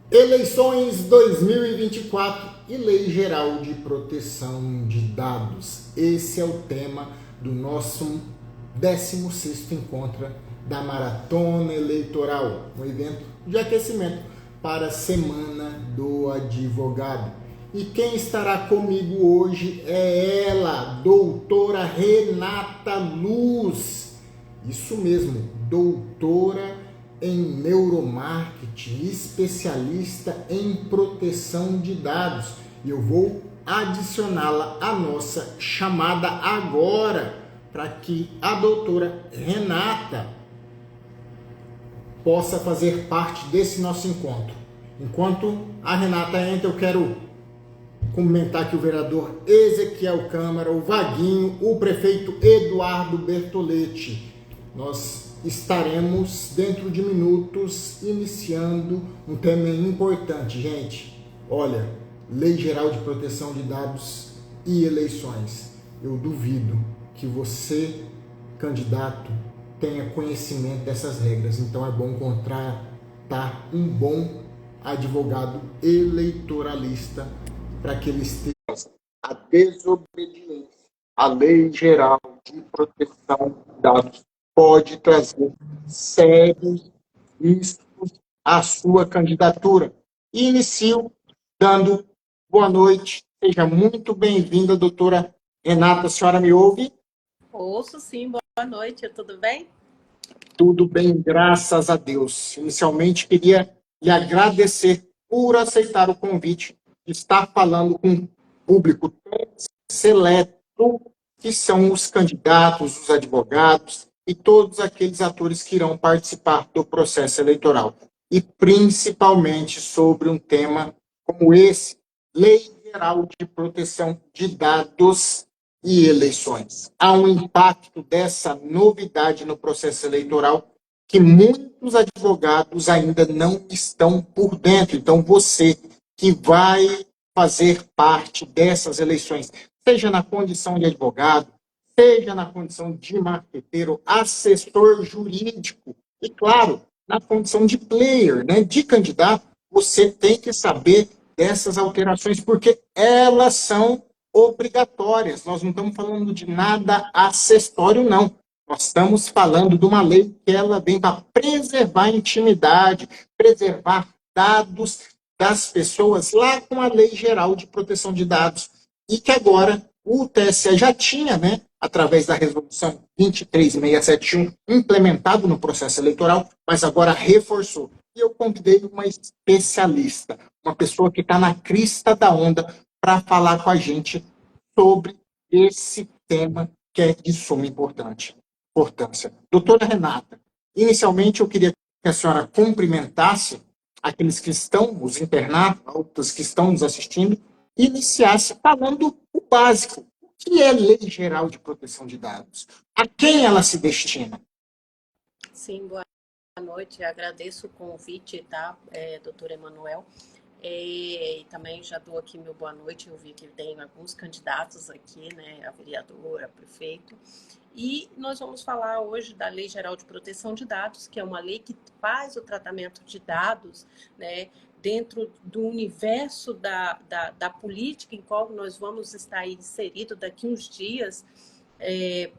Eleições 2024 e Lei Geral de Proteção de Dados. Esse é o tema do nosso 16º encontro da Maratona Eleitoral, um evento de aquecimento para a Semana do Advogado. E quem estará comigo hoje é ela, doutora Renata Luz. Isso mesmo, doutora em neuromarketing, especialista em proteção de dados. E eu vou adicioná-la à nossa chamada agora, para que a doutora Renata possa fazer parte desse nosso encontro. Enquanto a Renata entra, eu quero comentar que o vereador Ezequiel Câmara, o Vaguinho, o prefeito Eduardo Bertoletti, nós estaremos dentro de minutos iniciando um tema importante, gente. Olha, Lei Geral de Proteção de Dados e eleições. Eu duvido que você, candidato, tenha conhecimento dessas regras. Então é bom contratar um bom advogado eleitoralista para que ele esteja a desobediência à Lei Geral de Proteção de Dados pode trazer sérios riscos à sua candidatura. E inicio dando boa noite. Seja muito bem-vinda, doutora Renata. A senhora me ouve? Ouço sim, boa noite, tudo bem? Tudo bem, graças a Deus. Inicialmente, queria lhe agradecer por aceitar o convite de estar falando com um público tão seleto, que são os candidatos, os advogados e todos aqueles atores que irão participar do processo eleitoral. E principalmente sobre um tema como esse, Lei Geral de Proteção de Dados e eleições. Há um impacto dessa novidade no processo eleitoral que muitos advogados ainda não estão por dentro. Então, você que vai fazer parte dessas eleições, seja na condição de advogado, seja na condição de marqueteiro, assessor jurídico e, claro, na condição de player, né, de candidato, você tem que saber dessas alterações, porque elas são obrigatórias. Nós não estamos falando de nada acessório, não. Nós estamos falando de uma lei que ela vem para preservar a intimidade, preservar dados das pessoas lá com a Lei Geral de Proteção de Dados. E que agora o TSE já tinha, né, através da resolução 23671, implementado no processo eleitoral, mas agora reforçou. E eu convidei uma especialista, uma pessoa que está na crista da onda, para falar com a gente sobre esse tema que é de suma importância. Doutora Renata, inicialmente eu queria que a senhora cumprimentasse aqueles que estão, os internautas que estão nos assistindo, e iniciasse falando o básico. O que é Lei Geral de Proteção de Dados? A quem ela se destina? Sim, boa noite, agradeço o convite, tá, doutor Emanuel. E também já dou aqui meu boa noite, eu vi que tem alguns candidatos aqui, né, a vereadora, a prefeito, e nós vamos falar hoje da Lei Geral de Proteção de Dados, que é uma lei que faz o tratamento de dados, né, dentro do universo da política em qual nós vamos estar inseridos daqui uns dias,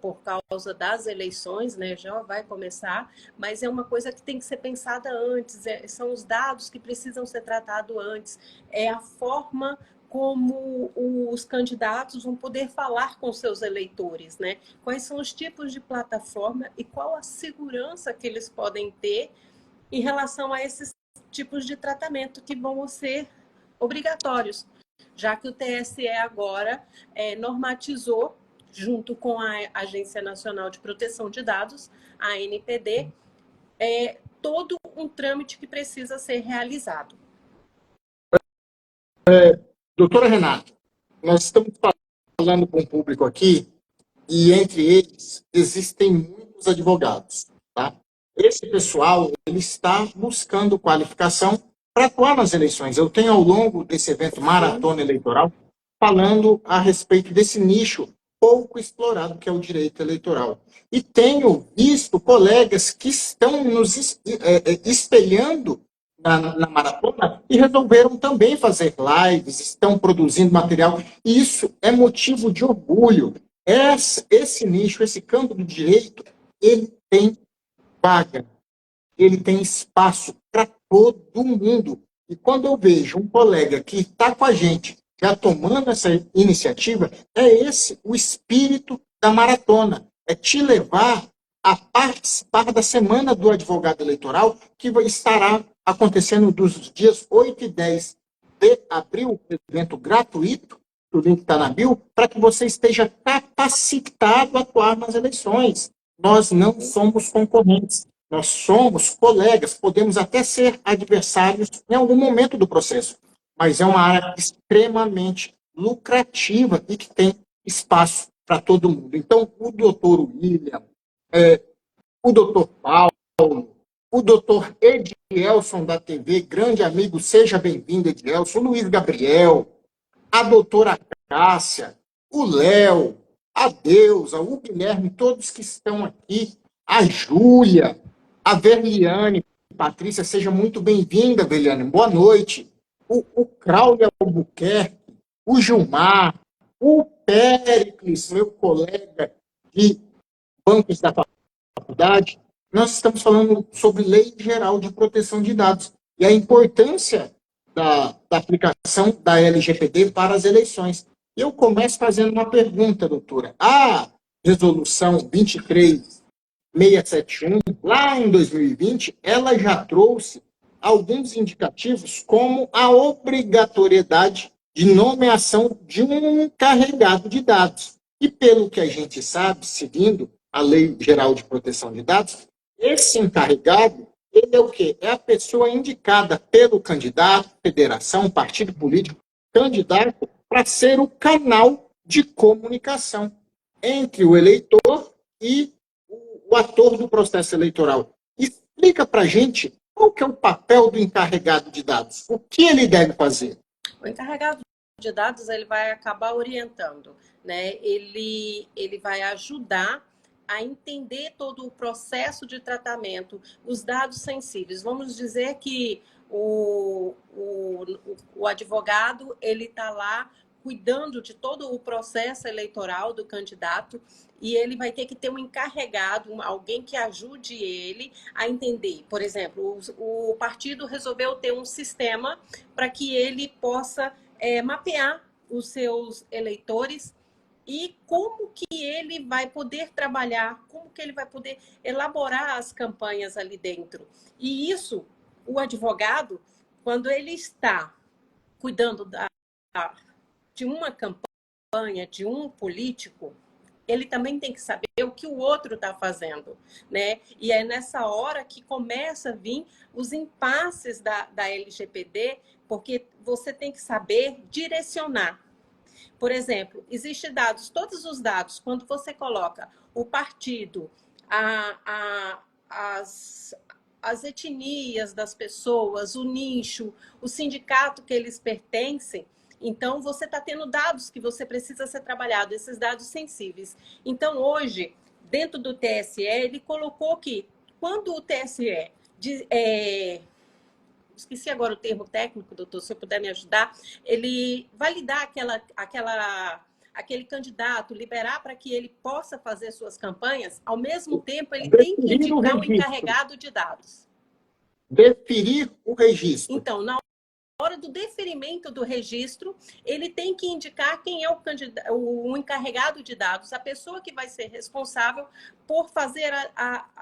por causa das eleições, né, já vai começar, mas é uma coisa que tem que ser pensada antes, são os dados que precisam ser tratados antes, é a forma como os candidatos vão poder falar com seus eleitores, né? Quais são os tipos de plataforma e qual a segurança que eles podem ter em relação a esses tipos de tratamento que vão ser obrigatórios, já que o TSE agora normatizou, junto com a Agência Nacional de Proteção de Dados, a ANPD, todo um trâmite que precisa ser realizado. Doutora Renata, nós estamos falando com o público aqui, e entre eles existem muitos advogados, tá? Esse pessoal, ele está buscando qualificação para atuar nas eleições. Eu tenho, ao longo desse evento Maratona Eleitoral, falando a respeito desse nicho pouco explorado, que é o direito eleitoral. E tenho visto colegas que estão nos espelhando na maratona e resolveram também fazer lives, estão produzindo material. E isso é motivo de orgulho. Esse nicho, esse campo do direito, ele tem vaga, ele tem espaço para todo mundo. E quando eu vejo um colega que está com a gente já tomando essa iniciativa, é esse o espírito da maratona. É te levar a participar da Semana do Advogado Eleitoral, que estará acontecendo dos dias 8 e 10 de abril, evento gratuito, o link está na bio, para que você esteja capacitado a atuar nas eleições. Nós não somos concorrentes. Nós somos colegas, podemos até ser adversários em algum momento do processo, mas é uma área extremamente lucrativa e que tem espaço para todo mundo. Então, o doutor William, o doutor Paulo, o doutor Edielson da TV, grande amigo, seja bem-vindo, Edielson, o Luiz Gabriel, a doutora Cássia, o Léo, a Deusa, o Guilherme, todos que estão aqui, a Júlia, a Verliane, Patrícia, seja muito bem-vinda, Verliane, boa noite. O Crauler Albuquerque, o Gilmar, o Péricles, meu colega de bancos da faculdade, nós estamos falando sobre Lei Geral de Proteção de Dados e a importância da aplicação da LGPD para as eleições. Eu começo fazendo uma pergunta, doutora. A resolução 23671, lá em 2020, ela já trouxe alguns indicativos como a obrigatoriedade de nomeação de um encarregado de dados. E pelo que a gente sabe, seguindo a Lei Geral de Proteção de Dados, esse encarregado, ele é o quê? É a pessoa indicada pelo candidato, federação, partido político, candidato, para ser o canal de comunicação entre o eleitor e o ator do processo eleitoral. Explica para a gente qual que é o papel do encarregado de dados, o que ele deve fazer. O encarregado de dados ele vai acabar orientando, né? Ele vai ajudar a entender todo o processo de tratamento, os dados sensíveis. Vamos dizer que o advogado ele está lá cuidando de todo o processo eleitoral do candidato e ele vai ter que ter um encarregado, alguém que ajude ele a entender. Por exemplo, o partido resolveu ter um sistema para que ele possa mapear os seus eleitores e como que ele vai poder trabalhar, como que ele vai poder elaborar as campanhas ali dentro. E isso, o advogado, quando ele está cuidando de uma campanha, de um político, ele também tem que saber o que o outro está fazendo, né? E é nessa hora que começa a vir os impasses da LGPD, porque você tem que saber direcionar. Por exemplo, existem dados, todos os dados, quando você coloca o partido, as etnias das pessoas, o nicho, o sindicato que eles pertencem, então você está tendo dados que você precisa ser trabalhado, esses dados sensíveis. Então, hoje, dentro do TSE, ele colocou que quando o TSE esqueci agora o termo técnico, doutor, se eu puder me ajudar, ele validar aquele candidato, liberar para que ele possa fazer suas campanhas, ao mesmo tempo ele tem que indicar um encarregado de dados. Deferir o registro. Então, na hora do deferimento do registro, ele tem que indicar quem é o encarregado de dados, a pessoa que vai ser responsável por fazer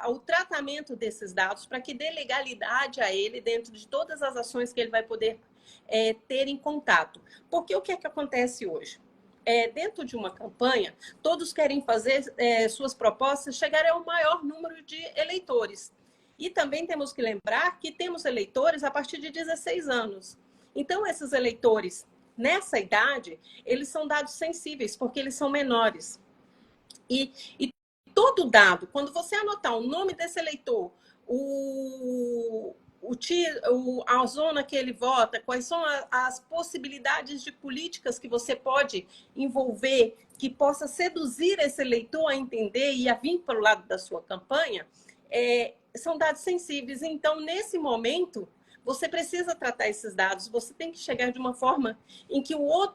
o tratamento desses dados, para que dê legalidade a ele dentro de todas as ações que ele vai poder ter em contato. Porque o que é que acontece hoje? Dentro de uma campanha, todos querem fazer suas propostas chegarem ao maior número de eleitores. E também temos que lembrar que temos eleitores a partir de 16 anos. Então, esses eleitores, nessa idade, eles são dados sensíveis, porque eles são menores. E todo dado, quando você anotar o nome desse eleitor, a zona que ele vota, quais são as possibilidades de políticas que você pode envolver, que possa seduzir esse eleitor a entender e a vir para o lado da sua campanha, são dados sensíveis. Então, nesse momento, você precisa tratar esses dados, você tem que chegar de uma forma em que o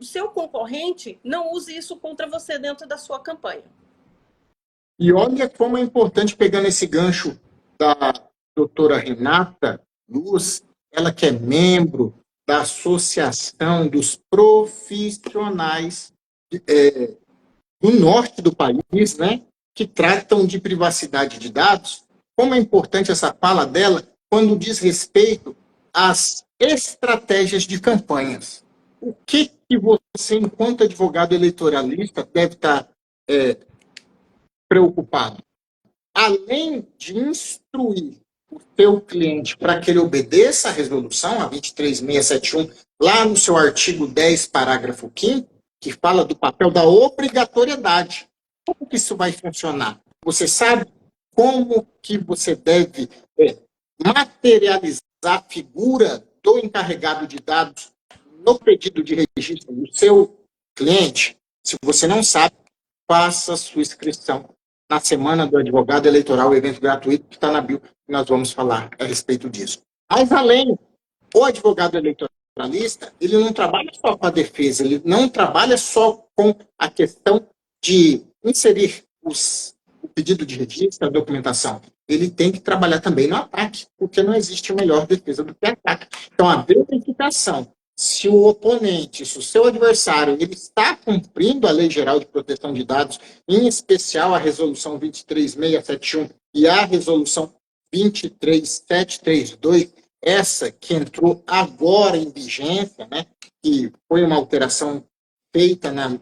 seu concorrente, não use isso contra você dentro da sua campanha. E olha como é importante, pegando esse gancho da doutora Renata Luz, ela que é membro da Associação dos Profissionais do Norte do país, né, que tratam de privacidade de dados, como é importante essa fala dela quando diz respeito às estratégias de campanhas. O que você, enquanto advogado eleitoralista, deve estar preocupado? Além de instruir o seu cliente para que ele obedeça à resolução, a 23671, lá no seu artigo 10, parágrafo 5º, que fala do papel da obrigatoriedade. Como que isso vai funcionar? Você sabe como que você deve materializar a figura do encarregado de dados no pedido de registro do seu cliente? Se você não sabe, faça sua inscrição na Semana do Advogado Eleitoral, evento gratuito que está na bio, que nós vamos falar a respeito disso. Mas, além, o advogado eleitoralista, ele não trabalha só com a defesa, ele não trabalha só com a questão de inserir o pedido de registro, a documentação. Ele tem que trabalhar também no ataque, porque não existe melhor defesa do que ataque. Então, a verificação se o oponente, se o seu adversário, ele está cumprindo a Lei Geral de Proteção de Dados, em especial a Resolução 23671 e a Resolução 23732, essa que entrou agora em vigência, né, que foi uma alteração feita na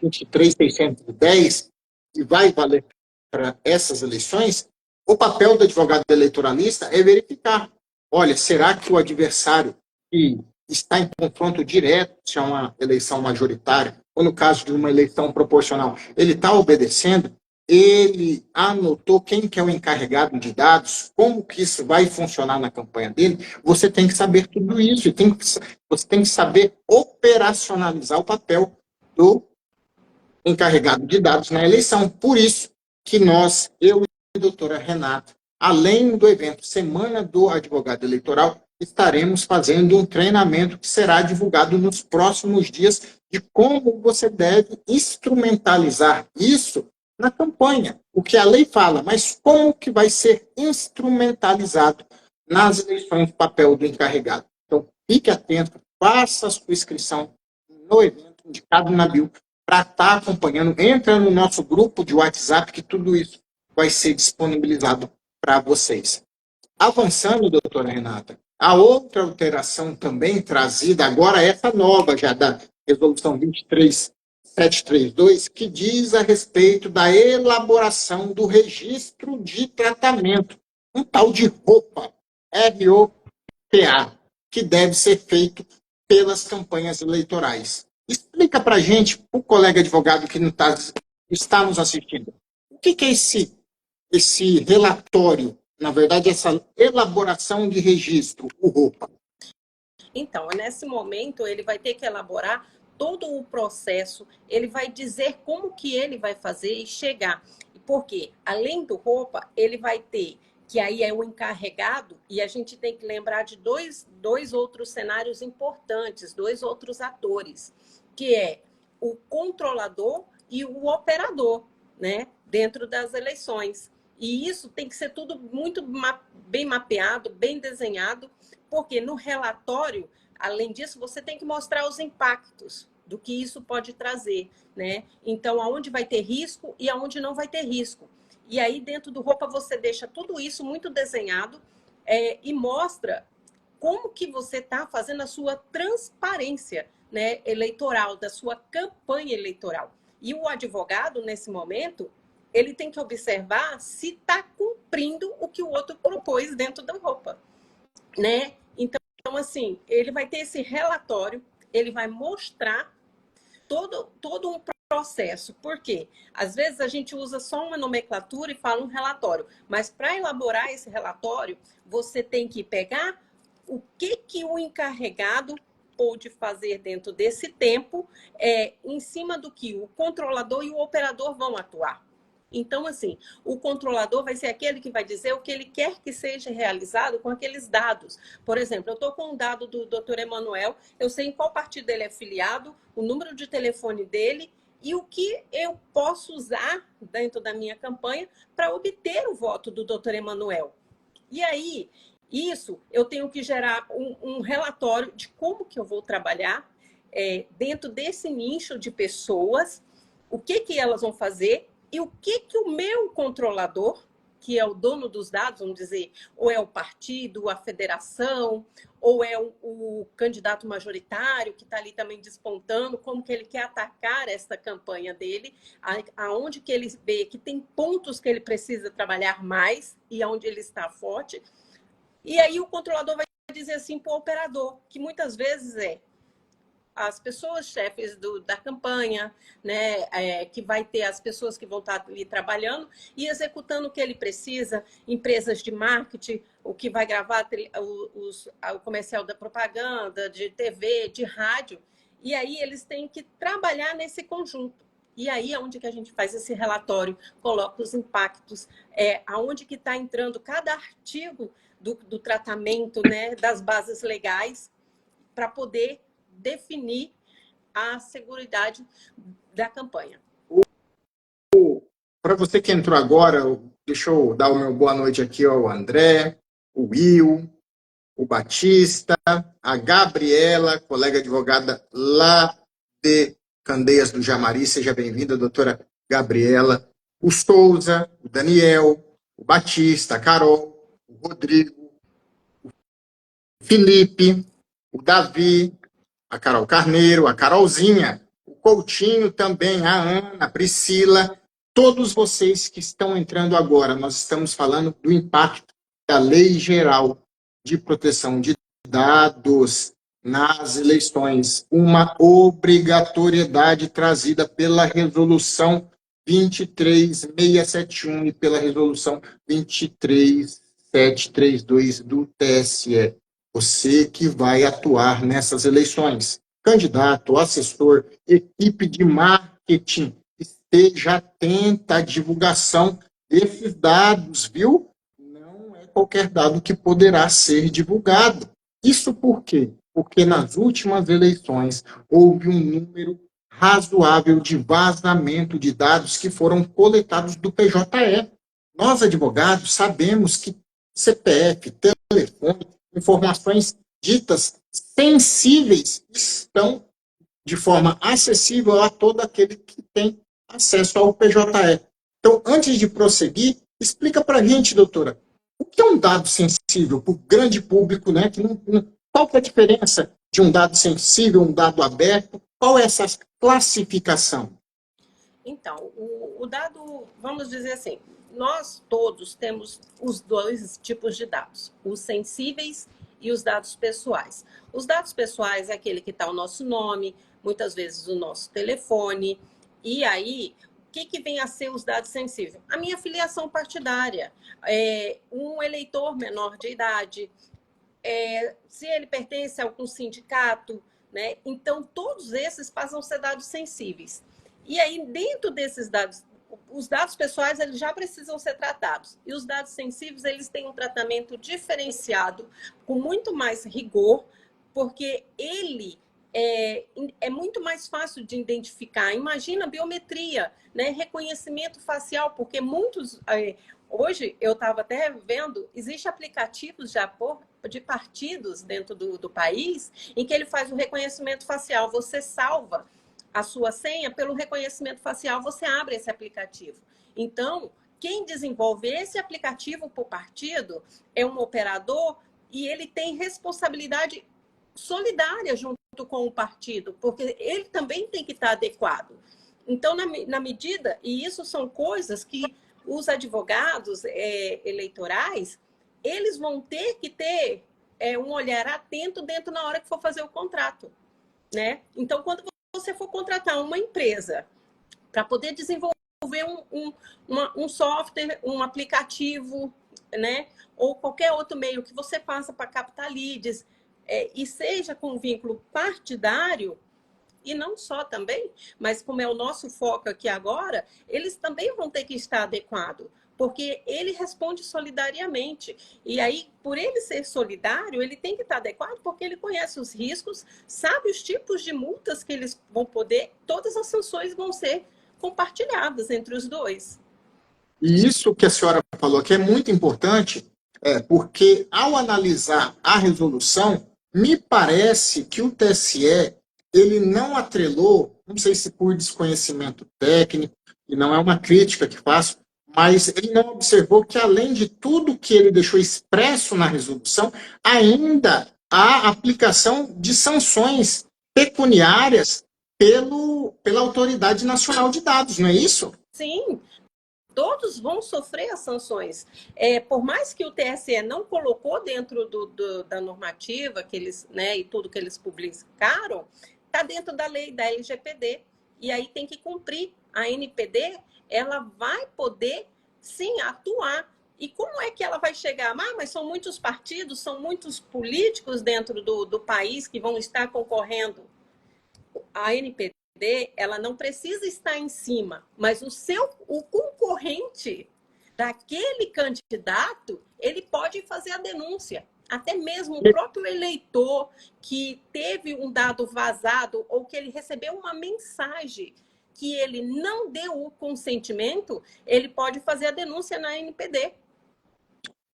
23610 e vai valer para essas eleições, o papel do advogado eleitoralista é verificar, olha, será que o adversário que está em confronto direto, se é uma eleição majoritária, ou no caso de uma eleição proporcional, ele está obedecendo, ele anotou quem que é o encarregado de dados, como que isso vai funcionar na campanha dele, você tem que saber tudo isso, e você tem que saber operacionalizar o papel do encarregado de dados na eleição. Por isso que nós, eu e a doutora Renata, além do evento Semana do Advogado Eleitoral, estaremos fazendo um treinamento que será divulgado nos próximos dias de como você deve instrumentalizar isso na campanha. O que a lei fala, mas como que vai ser instrumentalizado nas eleições, o papel do encarregado. Então, fique atento, faça a sua inscrição no evento indicado na bio para estar acompanhando. Entra no nosso grupo de WhatsApp, que tudo isso vai ser disponibilizado para vocês. Avançando, doutora Renata, a outra alteração também trazida, agora essa nova já da Resolução 23732, que diz a respeito da elaboração do registro de tratamento, um tal de ROPA, ROPA, que deve ser feito pelas campanhas eleitorais. Explica para a gente, o colega advogado que não está nos assistindo, o que é esse relatório, na verdade, essa elaboração de registro, o ROPA? Então, nesse momento, ele vai ter que elaborar todo o processo, ele vai dizer como que ele vai fazer e chegar. Porque, além do ROPA, ele vai ter, que aí é o encarregado, e a gente tem que lembrar de dois outros cenários importantes, dois outros atores, que é o controlador e o operador, né, dentro das eleições. E isso tem que ser tudo muito bem mapeado, bem desenhado, porque no relatório, além disso, você tem que mostrar os impactos do que isso pode trazer, né? Então, aonde vai ter risco e aonde não vai ter risco. E aí, dentro do ROPA, você deixa tudo isso muito desenhado e mostra como que você está fazendo a sua transparência, né, eleitoral, da sua campanha eleitoral. E o advogado, nesse momento, ele tem que observar se está cumprindo o que o outro propôs dentro da ROPA, né? Então, assim, ele vai ter esse relatório, ele vai mostrar todo um processo. Por quê? Às vezes a gente usa só uma nomenclatura e fala um relatório, mas para elaborar esse relatório, você tem que pegar o que o encarregado pôde fazer dentro desse tempo, em cima do que o controlador e o operador vão atuar. Então, assim, o controlador vai ser aquele que vai dizer o que ele quer que seja realizado com aqueles dados. Por exemplo, eu estou com um dado do Dr. Emanuel, eu sei em qual partido ele é filiado, o número de telefone dele e o que eu posso usar dentro da minha campanha para obter o voto do Dr. Emanuel. E aí, isso eu tenho que gerar um relatório de como que eu vou trabalhar dentro desse nicho de pessoas, o que elas vão fazer e o que o meu controlador, que é o dono dos dados, vamos dizer, ou é o partido, a federação, ou é o candidato majoritário que está ali também despontando, como que ele quer atacar essa campanha dele, aonde que ele vê que tem pontos que ele precisa trabalhar mais e aonde ele está forte. E aí o controlador vai dizer assim para o operador, que muitas vezes as pessoas chefes da campanha, né, que vai ter as pessoas que vão estar ali trabalhando e executando o que ele precisa, empresas de marketing, o que vai gravar o comercial da propaganda, de TV, de rádio, e aí eles têm que trabalhar nesse conjunto. E aí é onde que a gente faz esse relatório, coloca os impactos, aonde que está entrando cada artigo do tratamento, né, das bases legais, para poder definir a seguridade da campanha. Para você que entrou agora, deixa eu dar o meu boa noite aqui ao André, o Will, o Batista, a Gabriela, colega advogada lá de Candeias do Jamari. Seja bem-vinda, doutora Gabriela. O Souza, o Daniel, o Batista, a Carol, o Rodrigo, o Felipe, o Davi, a Carol Carneiro, a Carolzinha, o Coutinho também, a Ana, a Priscila, todos vocês que estão entrando agora. Nós estamos falando do impacto da Lei Geral de Proteção de Dados nas eleições, uma obrigatoriedade trazida pela Resolução 23671 e pela Resolução 23732 do TSE. Você que vai atuar nessas eleições. Candidato, assessor, equipe de marketing, esteja atenta à divulgação desses dados, viu? Não é qualquer dado que poderá ser divulgado. Isso por quê? Porque nas últimas eleições houve um número razoável de vazamento de dados que foram coletados do PJE. Nós, advogados, sabemos que CPF, telefone, informações ditas sensíveis estão de forma acessível a todo aquele que tem acesso ao PJE. Então, antes de prosseguir, explica para a gente, doutora, o que é um dado sensível para o grande público, né? Qual que é a diferença de um dado sensível, um dado aberto? Qual é essa classificação? Então, o dado, vamos dizer assim, nós todos temos os dois tipos de dados, os sensíveis e os dados pessoais. Os dados pessoais é aquele que está o nosso nome, muitas vezes o nosso telefone, e aí, o que vem a ser os dados sensíveis? A minha filiação partidária, um eleitor menor de idade, se ele pertence a algum sindicato, né? Então, todos esses passam a ser dados sensíveis. E aí, dentro desses dados, os dados pessoais eles já precisam ser tratados. E os dados sensíveis eles têm um tratamento diferenciado, com muito mais rigor, porque ele é muito mais fácil de identificar. Imagina a biometria, né? Reconhecimento facial, porque muitos... hoje, eu estava até vendo, existe aplicativos já de partidos dentro do país em que ele faz o reconhecimento facial. Você salva a sua senha pelo reconhecimento facial, você abre esse aplicativo. Então, quem desenvolve esse aplicativo para o partido é um operador e ele tem responsabilidade solidária junto com o partido, porque ele também tem que estar adequado. Então, na medida, e isso são coisas que os advogados eleitorais, eles vão ter que ter um olhar atento dentro na hora que for fazer o contrato, né? Então, quando você for contratar uma empresa para poder desenvolver um software, um aplicativo, né? Ou qualquer outro meio que você faça para captar leads, e seja com vínculo partidário, e não só também, mas como é o nosso foco aqui agora, eles também vão ter que estar adequados, porque ele responde solidariamente. E aí, por ele ser solidário, ele tem que estar adequado, porque ele conhece os riscos, sabe os tipos de multas que eles vão poder, todas as sanções vão ser compartilhadas entre os dois. E isso que a senhora falou aqui é muito importante, porque ao analisar a resolução, me parece que o TSE ele não atrelou, não sei se por desconhecimento técnico, e não é uma crítica que faço, mas ele não observou que, além de tudo que ele deixou expresso na resolução, ainda há aplicação de sanções pecuniárias pela Autoridade Nacional de Dados, não é isso? Sim, todos vão sofrer as sanções. Por mais que o TSE não colocou dentro da normativa que eles, né, e tudo que eles publicaram, está dentro da lei da LGPD. E aí tem que cumprir. A NPD, ela vai poder, sim, atuar. E como é que ela vai chegar? Mas são muitos partidos, são muitos políticos dentro do país que vão estar concorrendo. A NPD, ela não precisa estar em cima, mas o concorrente daquele candidato, ele pode fazer a denúncia. Até mesmo o próprio eleitor que teve um dado vazado ou que ele recebeu uma mensagem que ele não deu o consentimento, ele pode fazer a denúncia na NPD.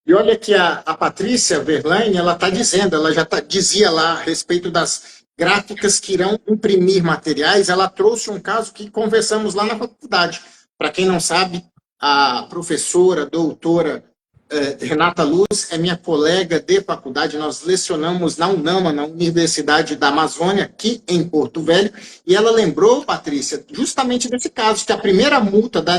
E olha que a Patrícia Verlaine, ela está dizendo, ela já dizia lá a respeito das gráficas que irão imprimir materiais, ela trouxe um caso que conversamos lá na faculdade. Para quem não sabe, a professora, doutora Renata Luz é minha colega de faculdade, nós lecionamos na UNAMA, na Universidade da Amazônia, aqui em Porto Velho, e ela lembrou, Patrícia, justamente desse caso, que a primeira multa da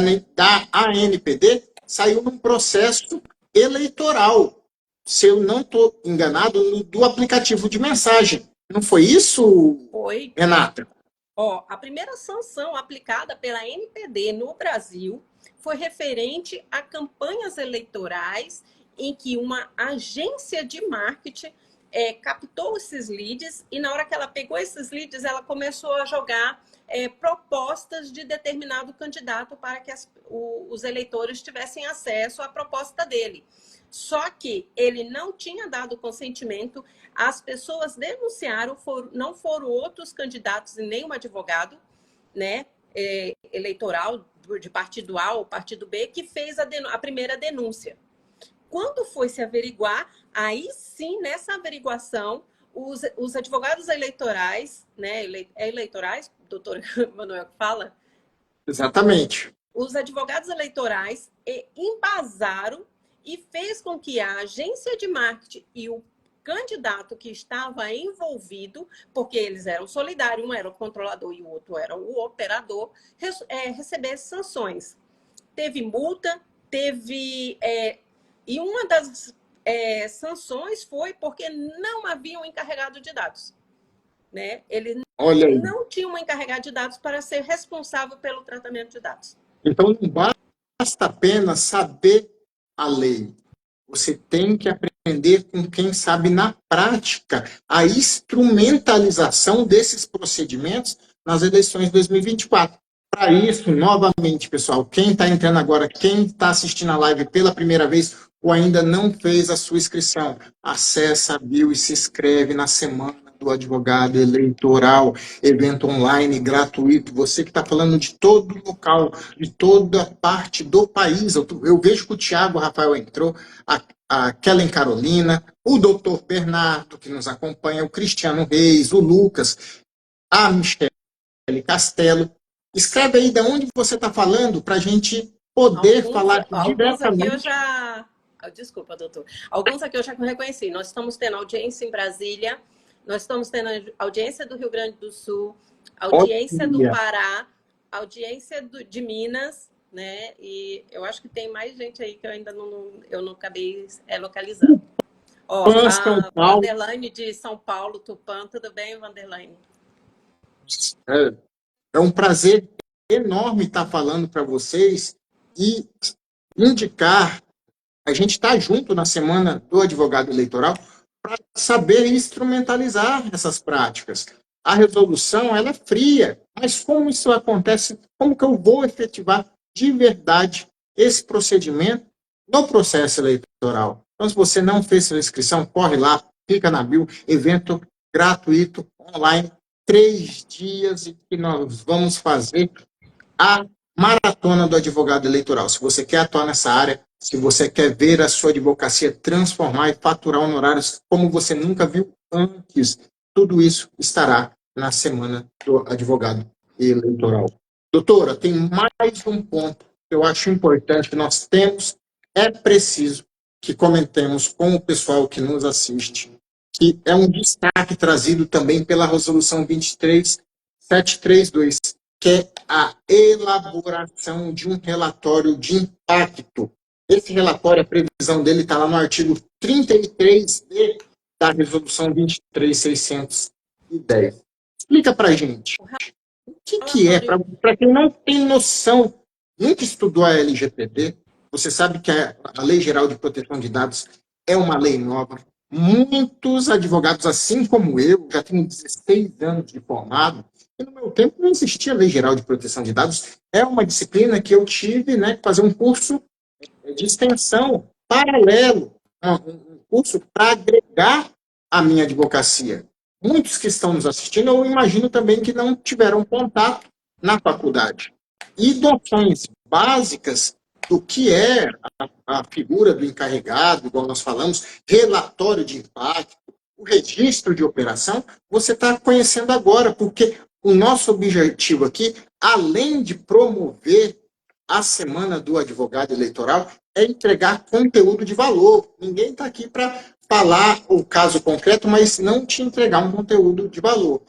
ANPD saiu num processo eleitoral, se eu não estou enganado, do aplicativo de mensagem. Não foi isso, Foi. Renata? A primeira sanção aplicada pela NPD no Brasil foi referente a campanhas eleitorais em que uma agência de marketing captou esses leads e na hora que ela pegou esses leads, ela começou a jogar propostas de determinado candidato para que os eleitores tivessem acesso à proposta dele. Só que ele não tinha dado consentimento, as pessoas denunciaram, não foram outros candidatos e nem um advogado, né, eleitoral de partido A ou partido B que fez a primeira denúncia. Quando foi se averiguar, aí sim, nessa averiguação, os advogados eleitorais, né, eleitorais, doutor Manuel fala? Exatamente. Os advogados eleitorais embasaram e fez com que a agência de marketing e o candidato que estava envolvido, porque eles eram solidários, um era o controlador e o outro era o operador, recebesse sanções. Teve multa, e uma das sanções foi porque não havia um encarregado de dados. Né? Ele não tinha um encarregado de dados para ser responsável pelo tratamento de dados. Então, não basta apenas saber a lei. Você tem que aprender com quem sabe na prática a instrumentalização desses procedimentos nas eleições de 2024. Para isso, novamente, pessoal, quem está entrando agora, quem está assistindo a live pela primeira vez ou ainda não fez a sua inscrição, acessa a bio e se inscreve na semana do advogado eleitoral, evento online gratuito. Você que está falando de todo local, de toda parte do país. Eu vejo que o Tiago Rafael entrou, a Kellen Carolina, o doutor Bernardo, que nos acompanha, o Cristiano Reis, o Lucas, a Michele Castelo. Escreve aí de onde você está falando para a gente poder falar diretamente. Aqui eu já... Desculpa, doutor. Alguns aqui eu já reconheci. Nós estamos tendo audiência em Brasília, nós estamos tendo audiência do Rio Grande do Sul, audiência do Pará, audiência de Minas, né? E eu acho que tem mais gente aí que eu ainda não acabei localizando. A Vanderlaine de São Paulo, Tupã. Tudo bem, Vanderlaine? É um prazer enorme estar falando para vocês e indicar. A gente está junto na Semana do Advogado Eleitoral para saber instrumentalizar essas práticas. a resolução ela é fria, mas como isso acontece, como que eu vou efetivar de verdade esse procedimento no processo eleitoral? Então, se você não fez sua inscrição, corre lá, clica na bio, evento gratuito, online, 3 dias, e que nós vamos fazer a maratona do advogado eleitoral. Se você quer atuar nessa área, se você quer ver a sua advocacia transformar e faturar honorários como você nunca viu antes, tudo isso estará na semana do advogado eleitoral. Doutora, tem mais um ponto que eu acho importante que nós temos, é preciso que comentemos com o pessoal que nos assiste, que é um destaque trazido também pela resolução 23732, que é a elaboração de um relatório de impacto. Esse relatório, a previsão dele está lá no artigo 33D da resolução 23610. Explica para a gente. O que é, para quem não tem noção, nunca estudou a LGPD, você sabe que a Lei Geral de Proteção de Dados é uma lei nova. Muitos advogados, assim como eu, já tenho 16 anos de formado, e no meu tempo não existia Lei Geral de Proteção de Dados. É uma disciplina que eu tive, né, fazer um curso de extensão paralelo, um curso para agregar a minha advocacia. Muitos que estão nos assistindo, eu imagino também que não tiveram contato na faculdade. E noções básicas do que é a figura do encarregado, igual nós falamos, relatório de impacto, o registro de operação, você está conhecendo agora, porque o nosso objetivo aqui, além de promover a Semana do Advogado Eleitoral, é entregar conteúdo de valor. Ninguém está aqui para falar o caso concreto, mas não te entregar um conteúdo de valor.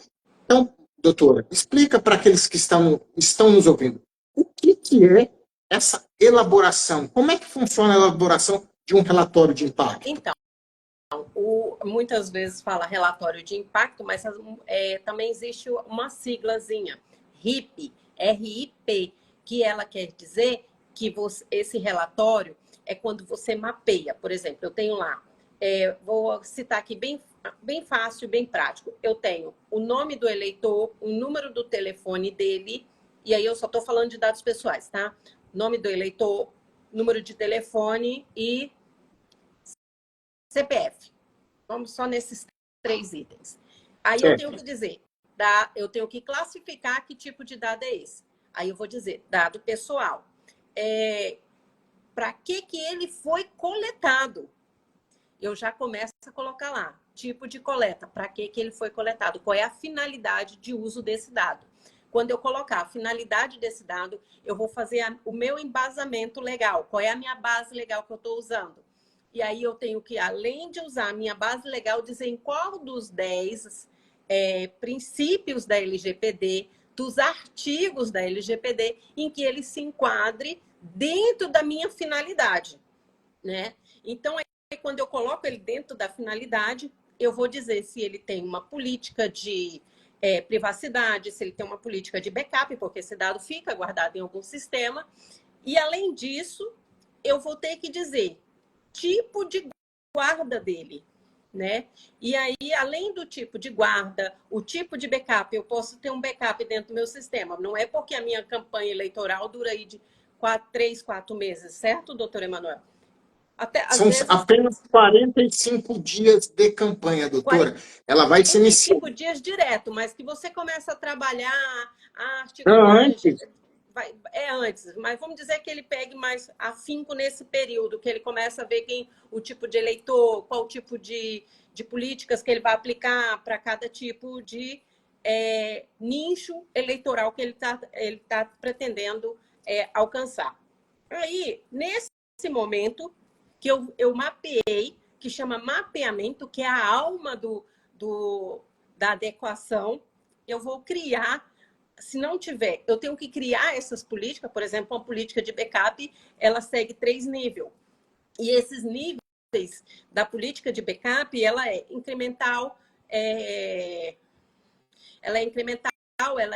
Então, doutora, explica para aqueles que estão nos ouvindo o que é essa elaboração. Como é que funciona a elaboração de um relatório de impacto? Então, muitas vezes fala relatório de impacto, mas também existe uma siglazinha, RIP, RIP, que ela quer dizer que esse relatório é quando você mapeia. Por exemplo, eu tenho lá, vou citar aqui bem fácil, bem prático. Eu tenho o nome do eleitor, o número do telefone dele, e aí eu só estou falando de dados pessoais, tá? Nome do eleitor, número de telefone e CPF. Vamos só nesses 3 itens. Aí eu tenho que dizer, eu tenho que classificar que tipo de dado é esse. Aí eu vou dizer, dado pessoal. Para que ele foi coletado? Eu já começo a colocar lá, tipo de coleta, para que ele foi coletado, qual é a finalidade de uso desse dado. Quando eu colocar a finalidade desse dado, eu vou fazer o meu embasamento legal, qual é a minha base legal que eu estou usando. E aí eu tenho que, além de usar a minha base legal, dizer em qual dos 10 princípios da LGPD, dos artigos da LGPD, em que ele se enquadre dentro da minha finalidade, né? Então, quando eu coloco ele dentro da finalidade, eu vou dizer se ele tem uma política de privacidade, se ele tem uma política de backup, porque esse dado fica guardado em algum sistema. E, além disso, eu vou ter que dizer tipo de guarda dele, né? E aí, além do tipo de guarda, o tipo de backup, eu posso ter um backup dentro do meu sistema. Não é porque a minha campanha eleitoral dura aí de 3, 4 meses, certo, doutor Emanuel? São apenas 45 dias de campanha, doutora. Ela vai se iniciar. 45 dias direto, mas que você começa a trabalhar, a articular... Antes. Antes, mas vamos dizer que ele pegue mais afinco nesse período, que ele começa a ver o tipo de eleitor, qual tipo de políticas que ele vai aplicar para cada tipo de nicho eleitoral que ele tá pretendendo alcançar. Aí, nesse momento que eu mapeei, que chama mapeamento, que é a alma da adequação, eu vou criar. Se não tiver, eu tenho que criar essas políticas. Por exemplo, uma política de backup, ela segue 3 níveis. E esses níveis da política de backup, ela é incremental, ela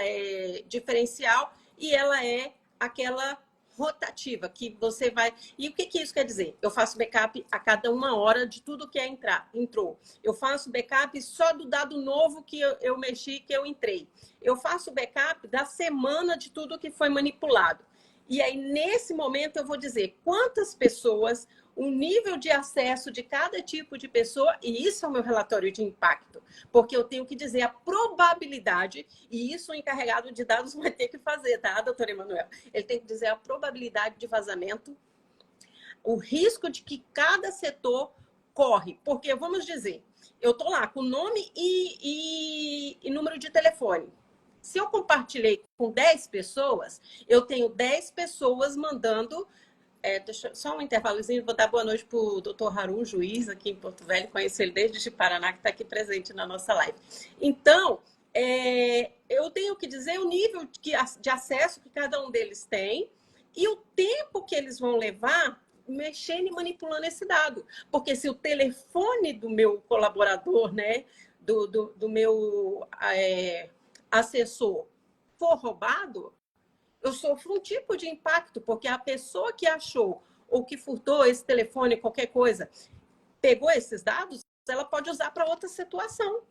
é diferencial e ela é aquela rotativa, que você vai... E o que isso quer dizer? Eu faço backup a cada 1 hora de tudo que entrou. Eu faço backup só do dado novo que eu mexi, que eu entrei. Eu faço backup da semana de tudo que foi manipulado. E aí, nesse momento, eu vou dizer quantas pessoas, o nível de acesso de cada tipo de pessoa, e isso é o meu relatório de impacto, porque eu tenho que dizer a probabilidade, e isso o encarregado de dados vai ter que fazer, tá, doutor Emanuel? Ele tem que dizer a probabilidade de vazamento, o risco de que cada setor corre, porque, vamos dizer, eu estou lá com nome e número de telefone. Se eu compartilhei com 10 pessoas, eu tenho 10 pessoas mandando... só um intervalozinho, vou dar boa noite para o doutor Harum, juiz aqui em Porto Velho, conheço ele desde Paraná, que está aqui presente na nossa live. Então, eu tenho que dizer o nível de acesso que cada um deles tem e o tempo que eles vão levar mexendo e manipulando esse dado. Porque se o telefone do meu colaborador, né, do meu assessor for roubado, eu sofro um tipo de impacto, porque a pessoa que achou ou que furtou esse telefone, qualquer coisa, pegou esses dados, ela pode usar para outra situação.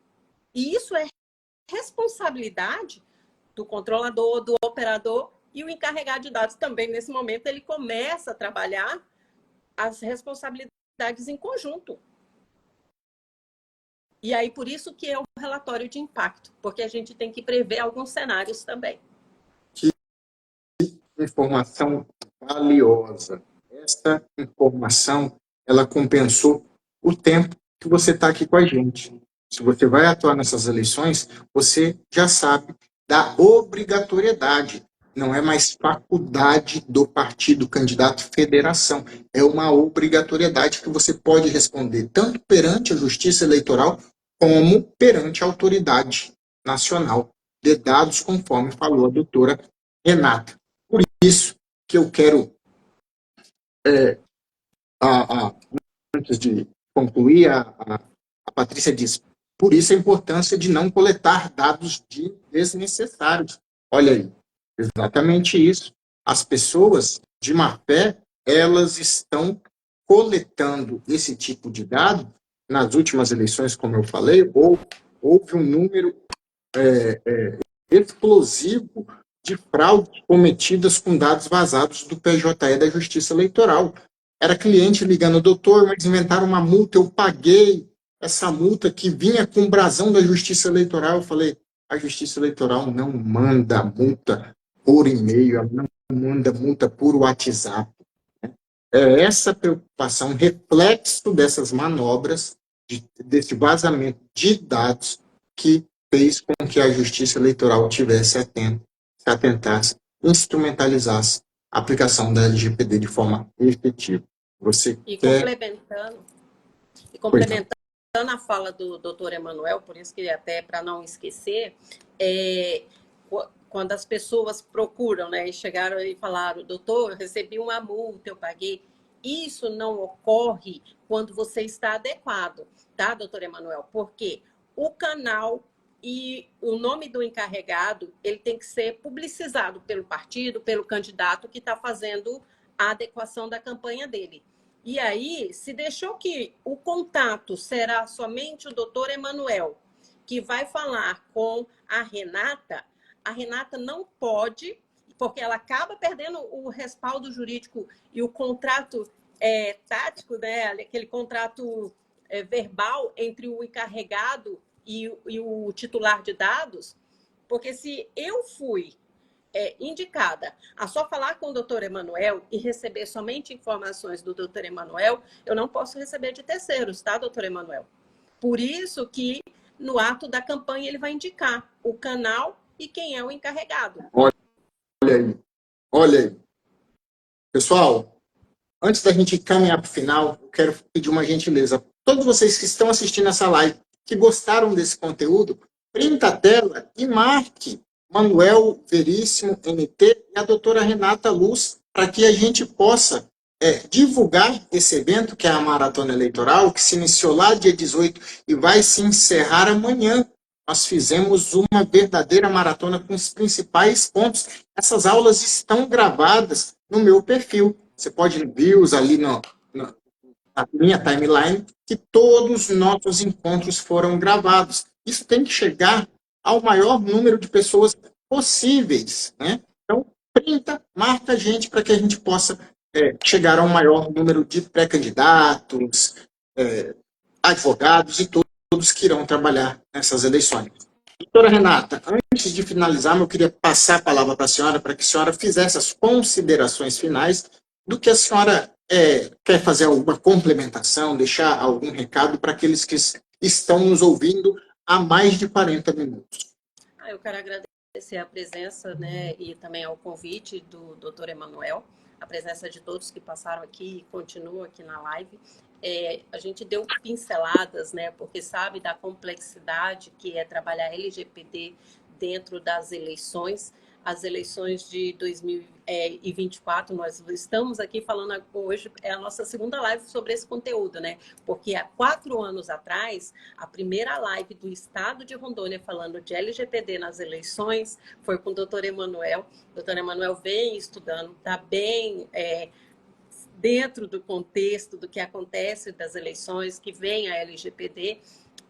E isso é responsabilidade do controlador, do operador e o encarregado de dados também. Nesse momento, ele começa a trabalhar as responsabilidades em conjunto. E aí, por isso que é o relatório de impacto, porque a gente tem que prever alguns cenários também. Informação valiosa. Essa informação, ela compensou o tempo que você está aqui com a gente. Se você vai atuar nessas eleições, você já sabe da obrigatoriedade. Não é mais faculdade do partido candidato federação. É uma obrigatoriedade que você pode responder tanto perante a Justiça Eleitoral como perante a autoridade nacional de dados, conforme falou a doutora Renata. Por isso que eu quero, antes de concluir, a Patrícia diz, por isso a importância de não coletar dados desnecessários. Olha aí, exatamente isso. As pessoas de má fé, elas estão coletando esse tipo de dado. Nas últimas eleições, como eu falei, houve um número explosivo de fraudes cometidas com dados vazados do PJE da Justiça Eleitoral. Era cliente ligando, doutor, mas inventaram uma multa, eu paguei essa multa que vinha com o brasão da Justiça Eleitoral. Eu falei, a Justiça Eleitoral não manda multa por e-mail, ela não manda multa por WhatsApp. É essa preocupação, reflexo dessas manobras, desse vazamento de dados que fez com que a Justiça Eleitoral tivesse atentasse, instrumentalizasse a aplicação da LGPD de forma efetiva. Complementando a fala do doutor Emanuel, por isso que até para não esquecer, quando as pessoas procuram, né, e chegaram e falaram, doutor, eu recebi uma multa, eu paguei, isso não ocorre quando você está adequado, tá, doutor Emanuel? Porque o canal e o nome do encarregado, ele tem que ser publicizado pelo partido, pelo candidato que está fazendo a adequação da campanha dele. E aí, se deixou que o contato será somente o doutor Emanuel, que vai falar com a Renata não pode, porque ela acaba perdendo o respaldo jurídico e o contrato tático, né? Aquele contrato verbal entre o encarregado e o titular de dados, porque se eu fui indicada a só falar com o doutor Emanuel e receber somente informações do doutor Emanuel, eu não posso receber de terceiros, tá, doutor Emanuel? Por isso que no ato da campanha ele vai indicar o canal e quem é o encarregado. Olha aí. Pessoal, antes da gente caminhar para o final, eu quero pedir uma gentileza. Todos vocês que estão assistindo essa live, que gostaram desse conteúdo, printa a tela e marque Manuel Veríssimo, NT, e a doutora Renata Luz, para que a gente possa divulgar esse evento, que é a Maratona Eleitoral, que se iniciou lá dia 18 e vai se encerrar amanhã. Nós fizemos uma verdadeira maratona com os principais pontos. essas aulas estão gravadas no meu perfil. Você pode ver ali na minha timeline que todos os nossos encontros foram gravados. Isso tem que chegar ao maior número de pessoas possíveis, né? Então, printa, marca a gente para que a gente possa chegar ao maior número de pré-candidatos, advogados e todos que irão trabalhar nessas eleições. Doutora Renata, antes de finalizar, eu queria passar a palavra para a senhora, para que a senhora fizesse as considerações finais do que a senhora quer fazer alguma complementação, deixar algum recado para aqueles que estão nos ouvindo há mais de 40 minutos. Eu quero agradecer a presença, né, e também ao convite do Dr. Emanuel, a presença de todos que passaram aqui e continuam aqui na live. A gente deu pinceladas, né, porque sabe da complexidade que é trabalhar LGPD dentro das eleições. As eleições de 2024, nós estamos aqui falando hoje, é a nossa segunda live sobre esse conteúdo, né? Porque há 4 anos atrás, a primeira live do estado de Rondônia falando de LGPD nas eleições foi com o doutor Emanuel. O doutor Emanuel vem estudando, está bem dentro do contexto do que acontece das eleições, que vem a LGPD,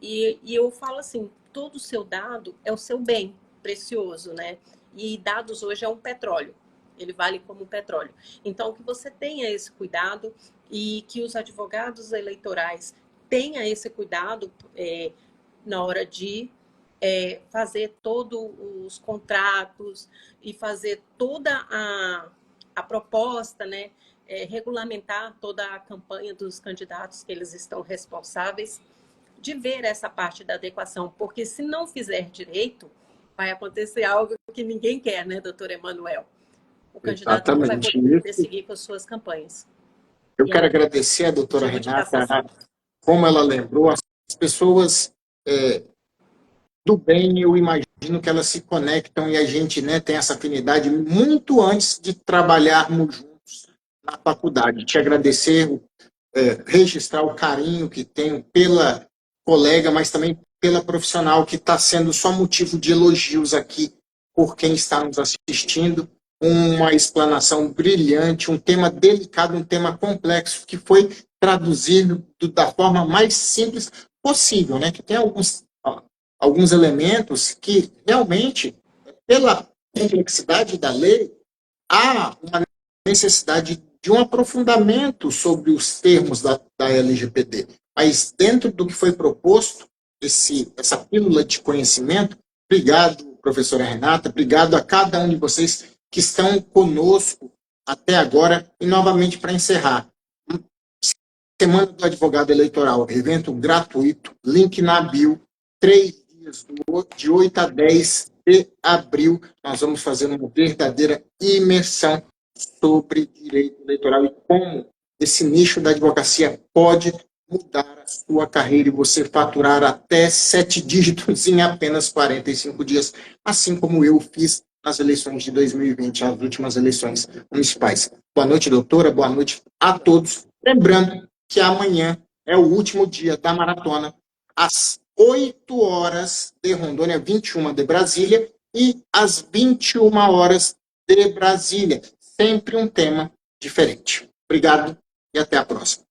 e eu falo assim, todo o seu dado é o seu bem precioso, né? E dados hoje é um petróleo, ele vale como petróleo. Então, que você tenha esse cuidado e que os advogados eleitorais tenham esse cuidado na hora de fazer todos os contratos e fazer toda a proposta, né? Regulamentar toda a campanha dos candidatos que eles estão responsáveis, de ver essa parte da adequação, porque se não fizer direito, vai acontecer algo que ninguém quer, né, doutor Emanuel? O candidato não vai poder seguir com as suas campanhas. Eu quero agradecer a doutora Renata, como ela lembrou, as pessoas do bem, eu imagino que elas se conectam e a gente, né, tem essa afinidade muito antes de trabalharmos juntos na faculdade. Te agradecer, registrar o carinho que tenho pela colega, mas também pela profissional, que está sendo só motivo de elogios aqui por quem está nos assistindo. Uma explanação brilhante, um tema delicado, um tema complexo, que foi traduzido da forma mais simples possível, né? Que tem alguns elementos que realmente, pela complexidade da lei, há uma necessidade de um aprofundamento sobre os termos da LGPD. Mas dentro do que foi proposto, essa pílula de conhecimento, obrigado, professora Renata, obrigado a cada um de vocês que estão conosco até agora. E, novamente, para encerrar, Semana do Advogado Eleitoral, evento gratuito, link na bio, 3 dias, de 8 a 10 de abril, nós vamos fazer uma verdadeira imersão sobre direito eleitoral e como esse nicho da advocacia pode mudar a sua carreira e você faturar até 7 dígitos em apenas 45 dias, assim como eu fiz nas eleições de 2020, as últimas eleições municipais. Boa noite, doutora, boa noite a todos. Lembrando que amanhã é o último dia da maratona, às 8 horas de Rondônia, 21 de Brasília, e às 21 horas de Brasília. Sempre um tema diferente. Obrigado e até a próxima.